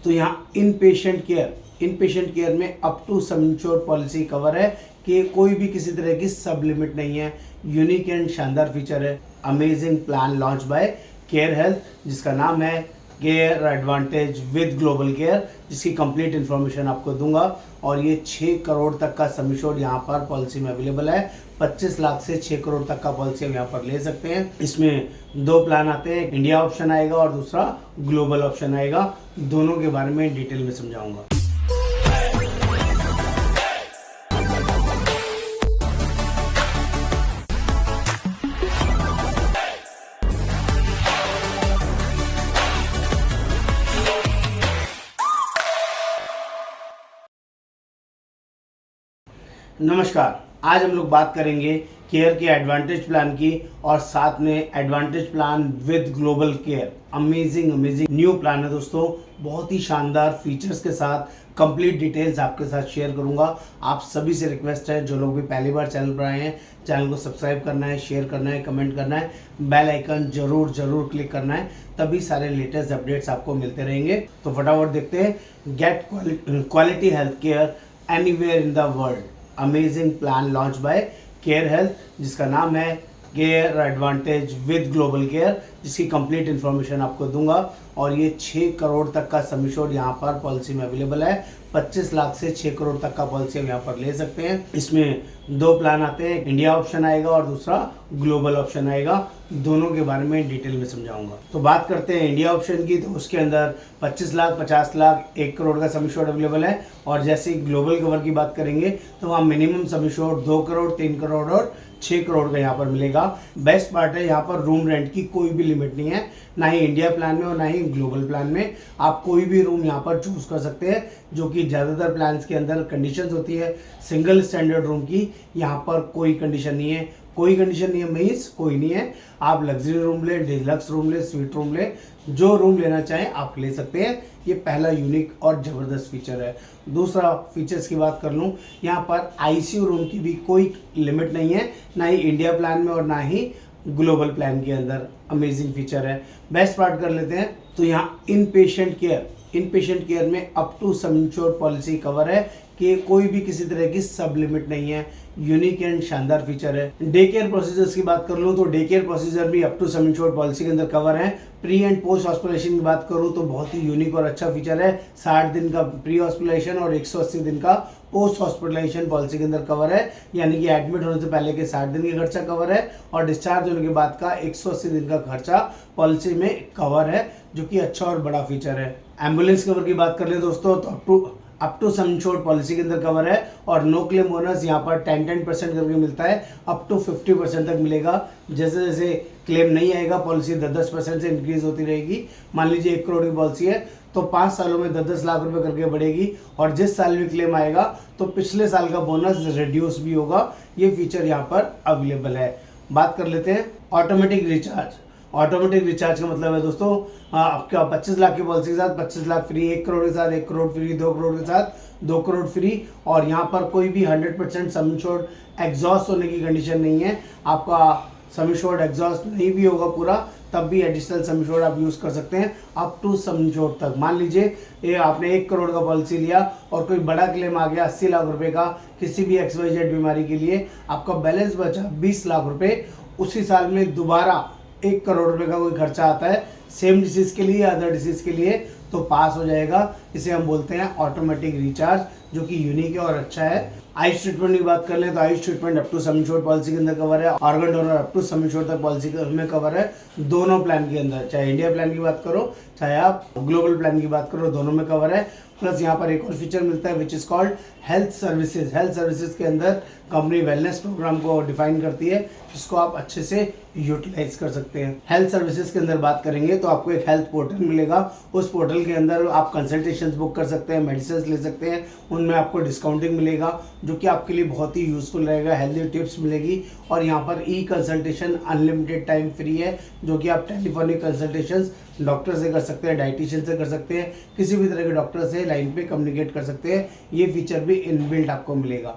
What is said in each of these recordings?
तो यहाँ inpatient care में up to sum insured policy cover है कि कोई भी किसी तरह की सब लिमिट नहीं है। यूनिक एंड शानदार फीचर है। Amazing plan launch by care health, जिसका नाम है care advantage with global care, जिसकी कंप्लीट इन्फॉर्मेशन आपको दूंगा। और ये 6 करोड़ तक का सम इंश्योर्ड यहाँ पर पॉलिसी में अवेलेबल है। 25 लाख से 6 करोड़ तक का पॉलिसी हम यहाँ पर ले सकते हैं। इसमें 2 प्लान आते हैं, इंडिया ऑप्शन आएगा और दूसरा ग्लोबल ऑप्शन आएगा। दोनों के बारे में डिटेल में समझाऊंगा। नमस्कार, आज हम लोग बात करेंगे केयर के एडवांटेज प्लान की और साथ में advantage plan with global care. Amazing new plan है दोस्तों, बहुत ही शानदार फीचर्स के साथ कंप्लीट डिटेल्स आपके साथ शेयर करूंगा। आप सभी से रिक्वेस्ट है, जो लोग भी पहली बार चैनल पर आए हैं, चैनल को सब्सक्राइब करना है, शेयर करना है, कमेंट करना है, बेल आइकन जरूर क्लिक करना है, तभी सारे लेटेस्ट अपडेट्स आपको मिलते रहेंगे। तो फटाफट देखते हैं। Gate quality health care anywhere in the world, amazing plan launch by care health, जिसका नाम है care advantage with global care, जिसकी कंप्लीट इन्फॉर्मेशन आपको दूंगा। और ये 6 करोड़ तक का सम इंश्योर्ड यहाँ पर पॉलिसी में अवेलेबल है। 25 लाख से 6 करोड़ तक का पॉलिसी हम यहाँ पर ले सकते हैं। इसमें 2 प्लान आते हैं, इंडिया ऑप्शन आएगा और दूसरा ग्लोबल ऑप्शन आएगा। दोनों के बारे में डिटेल में समझाऊंगा। तो बात करते हैं इंडिया ऑप्शन की, तो उसके अंदर 25 लाख, 50 लाख, 1 करोड़ का सम इंश्योर्ड अवेलेबल है। और जैसे ग्लोबल कवर की बात करेंगे तो वहाँ मिनिमम सम इंश्योर्ड 2 करोड़, 3 करोड़ और 6 करोड़ का यहाँ पर मिलेगा। बेस्ट पार्ट है, यहाँ पर रूम रेंट की कोई भी लिमिट नहीं है, ना ही इंडिया प्लान में और ना ही ग्लोबल प्लान में। आप कोई भी रूम यहाँ पर चूज कर सकते हैं, जो कि ज़्यादातर प्लान्स के अंदर कंडीशंस होती है। सिंगल स्टैंडर्ड रूम की यहाँ पर कोई कंडीशन नहीं है। कोई कंडीशन नहीं है मीन्स कोई नहीं है। आप लग्जरी रूम ले, डिलक्स रूम ले, स्वीट रूम ले, जो रूम लेना चाहें आप ले सकते हैं। ये पहला यूनिक और ज़बरदस्त फीचर है। दूसरा फीचर्स की बात कर लूँ, यहाँ पर आईसीयू रूम की भी कोई लिमिट नहीं है, ना ही इंडिया प्लान में और ना ही ग्लोबल प्लान के अंदर। अमेजिंग फीचर है। बेस्ट पार्ट कर लेते हैं। तो यहाँ इन पेशेंट केयर में up to sum insured policy cover है कि कोई भी किसी तरह की सब लिमिट नहीं है। यूनिक एंड शानदार फीचर है। डे केयर प्रोसीजर्स की बात कर लूँ तो डे केयर प्रोसीजर भी up to sum insured policy के अंदर कवर है। प्री एंड पोस्ट हॉस्पिटलाइजेशन की बात करूँ तो बहुत ही यूनिक और अच्छा फीचर है। 60 दिन का प्री हॉस्पिटलाइजेशन और 180 दिन का पोस्ट हॉस्पिटलाइजेशन पॉलिसी के अंदर कवर है। यानी कि एडमिट होने से पहले के 60 दिन का खर्चा कवर है और डिस्चार्ज होने के बाद का 180 दिन का खर्चा पॉलिसी में कवर है, जो कि अच्छा और बड़ा फीचर है। एम्बुलेंस कवर की बात कर ले दोस्तों तो up to sum insured policy के अंदर कवर है और नो क्लेम बोनस यहाँ पर 10% करके मिलता है। अप टू 50% तक मिलेगा। जैसे जैसे क्लेम नहीं आएगा, पॉलिसी 10% से इंक्रीज होती रहेगी। मान लीजिए 1 करोड़ की पॉलिसी है तो 5 सालों में 10 लाख रुपए करके बढ़ेगी और जिस साल भी क्लेम आएगा तो पिछले साल का बोनस रिड्यूस भी होगा। ये फीचर यहाँ पर अवेलेबल है। बात कर लेते हैं ऑटोमेटिक रिचार्ज का मतलब है दोस्तों, आपका 25 लाख की पॉलिसी के साथ 25 लाख फ्री, 1 करोड़ के साथ 1 करोड़ फ्री, 2 करोड़ के साथ 2 करोड़ फ्री। और यहाँ पर कोई भी 100% सम इंश्योर्ड एग्जॉस्ट होने की कंडीशन नहीं है। आपका सम इंश्योर्ड एग्जॉस्ट नहीं भी होगा पूरा, तब भी एडिशनल सम इंश्योर्ड आप यूज़ कर सकते हैं अप टू सम इंश्योर्ड तक। मान लीजिए ये आपने 1 करोड़ का पॉलिसी लिया और कोई बड़ा क्लेम आ गया 80 लाख रुपए का किसी भी XYZ बीमारी के लिए, आपका बैलेंस बचा 20 लाख रुपए। उसी साल में दोबारा 1 करोड़ रुपए का कोई खर्चा आता है सेम डिसीज के लिए, अदर डिसीज के लिए, तो पास हो जाएगा। इसे हम बोलते हैं ऑटोमेटिक रिचार्ज, जो कि यूनिक है और अच्छा है। आयुष ट्रीटमेंट की बात कर लें तो AYUSH treatment up to sum insured policy के अंदर कवर है। Organ donor up to sum insured तक पॉलिसी में कवर है दोनों प्लान के अंदर। चाहे इंडिया प्लान की बात करो, चाहे आप ग्लोबल प्लान की बात करो, दोनों में कवर है। प्लस यहाँ पर एक और फीचर मिलता है which is called health services. Health services के अंदर कंपनी वेलनेस प्रोग्राम को डिफाइन करती है, जिसको आप अच्छे से यूटिलाइज कर सकते हैं। हेल्थ सर्विसेज के अंदर बात करेंगे तो आपको एक हेल्थ पोर्टल मिलेगा। उस पोर्टल के अंदर आप कंसल्टेशंस बुक कर सकते हैं, मेडिसिन ले सकते हैं, उनमें आपको डिस्काउंटिंग मिलेगा, जो कि आपके लिए बहुत ही यूजफुल रहेगा। हेल्दी टिप्स मिलेगी और यहाँ पर e consultation unlimited time free है, जो कि आप टेलीफोनिक कंसल्टेशंस डॉक्टर से कर सकते हैं, डाइटिशियन से कर सकते हैं, किसी भी तरह के डॉक्टर से लाइन पे कम्युनिकेट कर सकते हैं। ये फीचर भी इनबिल्ट आपको मिलेगा।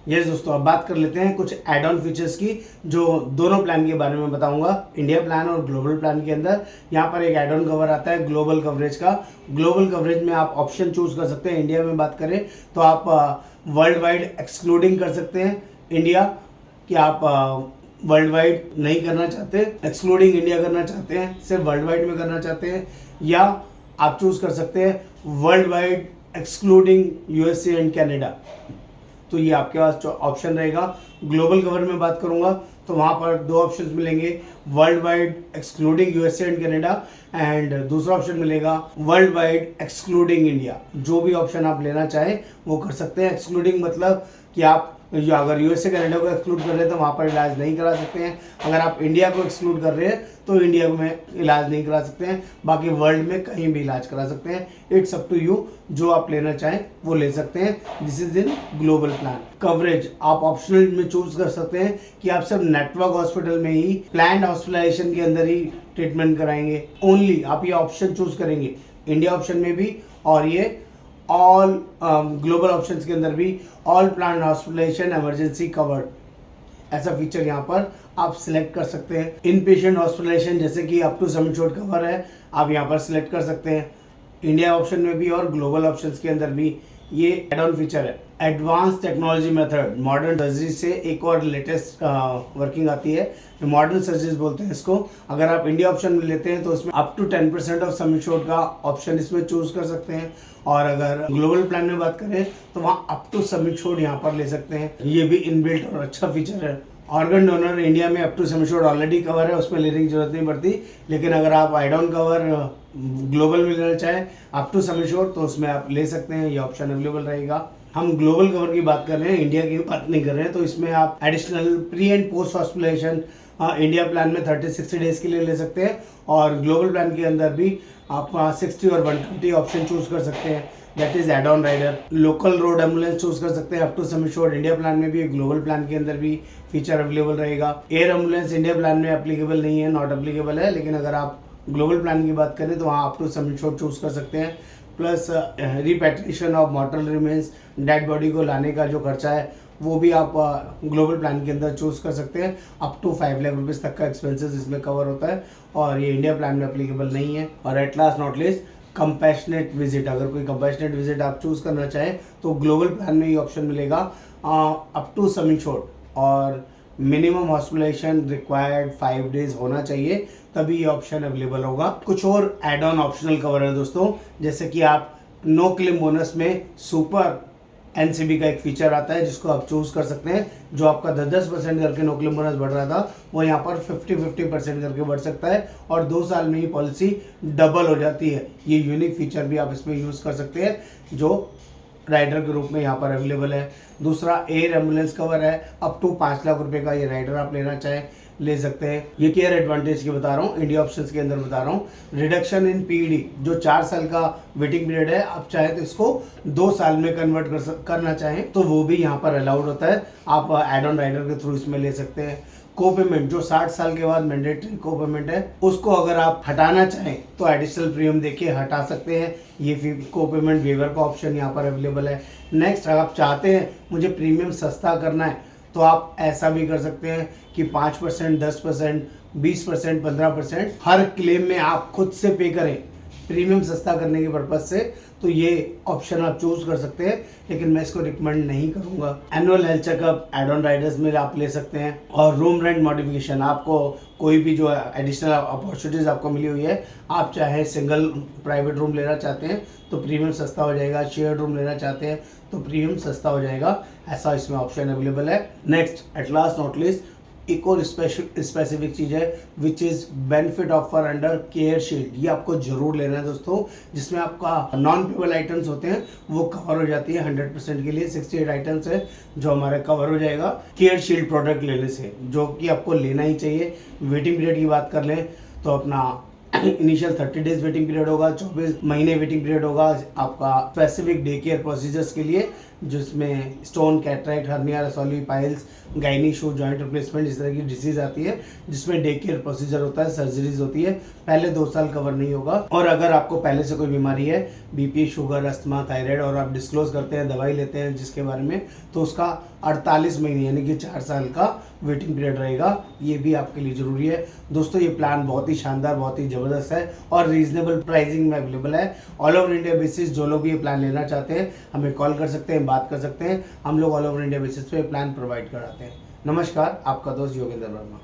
यस दोस्तों, अब बात कर लेते हैं कुछ एड ऑन फीचर्स की, जो दोनों प्लान के बारे में बताऊंगा, इंडिया प्लान और ग्लोबल प्लान के अंदर। यहाँ पर एक एड ऑन कवर आता है ग्लोबल कवरेज का। ग्लोबल कवरेज में आप ऑप्शन चूज कर सकते हैं। इंडिया में बात करें तो आप वर्ल्ड वाइड एक्सक्लूडिंग कर सकते हैं इंडिया, कि आप वर्ल्ड वाइड नहीं करना चाहते, एक्सक्लूडिंग इंडिया करना चाहते हैं, सिर्फ वर्ल्ड वाइड में करना चाहते हैं, या आप चूज कर सकते हैं world wide excluding USA and Canada. तो ये आपके पास ऑप्शन रहेगा। ग्लोबल कवर में बात करूंगा तो वहां पर दो ऑप्शंस मिलेंगे, world wide excluding USA and Canada, and दूसरा ऑप्शन मिलेगा वर्ल्ड वाइड एक्सक्लूडिंग इंडिया। जो भी ऑप्शन आप लेना चाहें वो कर सकते हैं। एक्सक्लूडिंग मतलब कि आप अगर यूएसए कनाडा को एक्सक्लूड कर रहे हैं तो वहाँ पर इलाज नहीं करा सकते हैं। अगर आप इंडिया को एक्सक्लूड कर रहे हैं तो इंडिया में इलाज नहीं करा सकते हैं। बाकी वर्ल्ड में कहीं भी इलाज करा सकते हैं। इट्स अप टू यू, जो आप लेना चाहें वो ले सकते हैं। This is in global plan. Coverage आप ऑप्शनल में चूज कर सकते हैं कि आप सिर्फ नेटवर्क हॉस्पिटल में ही, प्लान्ड हॉस्पिटलाइजेशन के अंदर ही ट्रीटमेंट कराएंगे। ओनली आप ये ऑप्शन चूज करेंगे इंडिया ऑप्शन में भी, और ये ऑल ग्लोबल ऑप्शंस के अंदर भी all plan hospitalisation emergency covered, ऐसा फीचर यहाँ पर आप सिलेक्ट कर सकते हैं। इन पेशेंट हॉस्पिटलाइजेशन जैसे कि up to sum insured cover है, आप यहाँ पर सिलेक्ट कर सकते हैं इंडिया ऑप्शन में भी और ग्लोबल ऑप्शंस के अंदर भी। ये एड ऑन फीचर है। Advance technology method, modern surgery से एक और लेटेस्ट वर्किंग आती है, मॉडर्न सर्जरीज बोलते हैं इसको। अगर आप इंडिया ऑप्शन में लेते हैं तो इसमें up to 10% of sum insured का ऑप्शन इसमें चूज कर सकते हैं, और अगर ग्लोबल प्लान में बात करें तो वहाँ अप टू सम इंश्योर्ड यहाँ पर ले सकते हैं। ये भी इनबिल्ट और अच्छा फीचर है। ऑर्गन डोनर इंडिया में up to sum insured already cover है, उसमें लेने की जरूरत नहीं पड़ती। लेकिन अगर आप एड ऑन कवर ग्लोबल में लेना चाहें अप टू सम इंश्योर्ड तो उसमें आप ले सकते हैं, ये ऑप्शन अवेलेबल रहेगा। हम ग्लोबल कवर की बात कर रहे हैं, इंडिया की बात नहीं कर रहे हैं। तो इसमें आप additional pre and post hospitalisation India plan में 30-60 डेज के लिए ले सकते हैं, और ग्लोबल प्लान के अंदर भी आप 60 और 120 ऑप्शन चूज कर सकते हैं। That is add on rider. Local road ambulance choose कर सकते हैं up to sum insured India plan में भी, ग्लोबल प्लान के अंदर भी फीचर अवेलेबल रहेगा। एयर एम्बुलेंस इंडिया प्लान में एप्लीकेबल नहीं है, नॉट एप्लीकेबल है, लेकिन अगर आप ग्लोबल प्लान की बात करें तो वहाँ up to sum insured choose कर सकते हैं। Plus repatriation of mortal remains, dead body को लाने का जो खर्चा है वो भी आप ग्लोबल प्लान के अंदर चूज कर सकते हैं। अप टू 5 लाख रुपीज़ तक का एक्सपेंसेस इसमें कवर होता है, और ये इंडिया प्लान में एप्लीकेबल नहीं है। और at last not least, compassionate visit. अगर कोई कंपैशनेट विजिट आप चूज करना चाहें तो ग्लोबल प्लान में ये ऑप्शन मिलेगा अप टू सम इंश्योर्ड, और मिनिमम हॉस्पिटलाइजेशन रिक्वायर्ड 5 डेज होना चाहिए, तभी ये ऑप्शन अवेलेबल होगा। कुछ और एड ऑन ऑप्शनल कवर है दोस्तों, जैसे कि आप नो क्लेम बोनस में सुपर एनसीबी का एक फीचर आता है जिसको आप चूज कर सकते हैं। जो आपका 10% करके नो क्लेम बोनस बढ़ रहा था वो यहाँ पर 50% करके बढ़ सकता है, और 2 साल में ही पॉलिसी डबल हो जाती है। ये यूनिक फीचर भी आप इसमें यूज कर सकते हैं, जो राइडर के रूप में यहाँ पर अवेलेबल है। दूसरा एयर एम्बुलेंस कवर है, अप टू 5 लाख रुपए का ये राइडर आप लेना चाहें ले सकते हैं। ये केयर एडवांटेज की बता रहा हूँ, इंडिया ऑप्शंस के अंदर बता रहा हूँ। रिडक्शन इन पीईडी, जो 4 साल का वेटिंग पीरियड है, आप चाहे तो इसको 2 साल में कन्वर्ट करना चाहें तो वो भी यहाँ पर अलाउड होता है। आप एड ऑन राइडर के थ्रू इसमें ले सकते हैं। को पेमेंट, जो 60 साल के बाद मैंडेटरी को पेमेंट है, उसको अगर आप हटाना चाहें तो एडिशनल प्रीमियम देके हटा सकते हैं। ये को पेमेंट वेवर का ऑप्शन यहाँ पर अवेलेबल है। नेक्स्ट, अगर आप चाहते हैं मुझे प्रीमियम सस्ता करना है तो आप ऐसा भी कर सकते हैं कि 5%, 10%, 20%, 15% हर क्लेम में आप खुद से पे करें, प्रीमियम सस्ता करने के पर्पज से। तो ये ऑप्शन आप चूज कर सकते हैं, लेकिन मैं इसको रिकमेंड नहीं करूंगा। Annual health checkup add on riders में आप ले सकते हैं। और रूम रेंट मॉडिफिकेशन, आपको कोई भी जो एडिशनल अपॉर्चुनिटीज आपको मिली हुई है, आप चाहे सिंगल प्राइवेट रूम लेना चाहते हैं तो प्रीमियम सस्ता हो जाएगा, शेयर्ड रूम लेना चाहते हैं तो प्रीमियम सस्ता हो जाएगा, ऐसा इसमें ऑप्शन अवेलेबल है। Next, at last not least, एक और स्पेसिफिक चीज़ है which is benefit offer under care shield. ये आपको जरूर लेना है दोस्तों, जिसमें आपका नॉन पेबल आइटम्स होते हैं वो कवर हो जाती है 100% के लिए। 68 आइटम्स है जो हमारे कवर हो जाएगा केयर शील्ड प्रोडक्ट लेने से, जो कि आपको लेना ही चाहिए। वेटिंग पीरियड की बात कर लें तो अपना इनिशियल 30 डेज वेटिंग पीरियड होगा, 24 महीने वेटिंग पीरियड होगा आपका स्पेसिफिक डे केयर प्रोसीजर्स के लिए, जिसमें स्टोन, कैटरेक्ट, हर्निया, रसौली, piles, gynae issue, joint replacement, इस तरह की डिजीज आती है, जिसमें डे केयर प्रोसीजर होता है, सर्जरीज होती है। पहले 2 साल कवर नहीं होगा। और अगर आपको पहले से कोई बीमारी है, बीपी, शुगर, अस्थमा, थायराइड, और आप डिस्क्लोज करते हैं, दवाई लेते हैं जिसके बारे में, तो उसका 48 महीने यानी कि 4 साल का वेटिंग पीरियड रहेगा। ये भी आपके लिए जरूरी है। दोस्तों ये प्लान बहुत ही शानदार, बहुत ही ज़बरदस्त है और रीजनेबल प्राइसिंग में अवेलेबल है। ऑल ओवर इंडिया बेसिस जो लोग ये प्लान लेना चाहते हैं हमें कॉल कर सकते हैं, बात कर सकते हैं। हम लोग ऑल ओवर इंडिया बेसिस पे प्लान प्रोवाइड कराते हैं। नमस्कार, आपका दोस्त योगेंद्र वर्मा।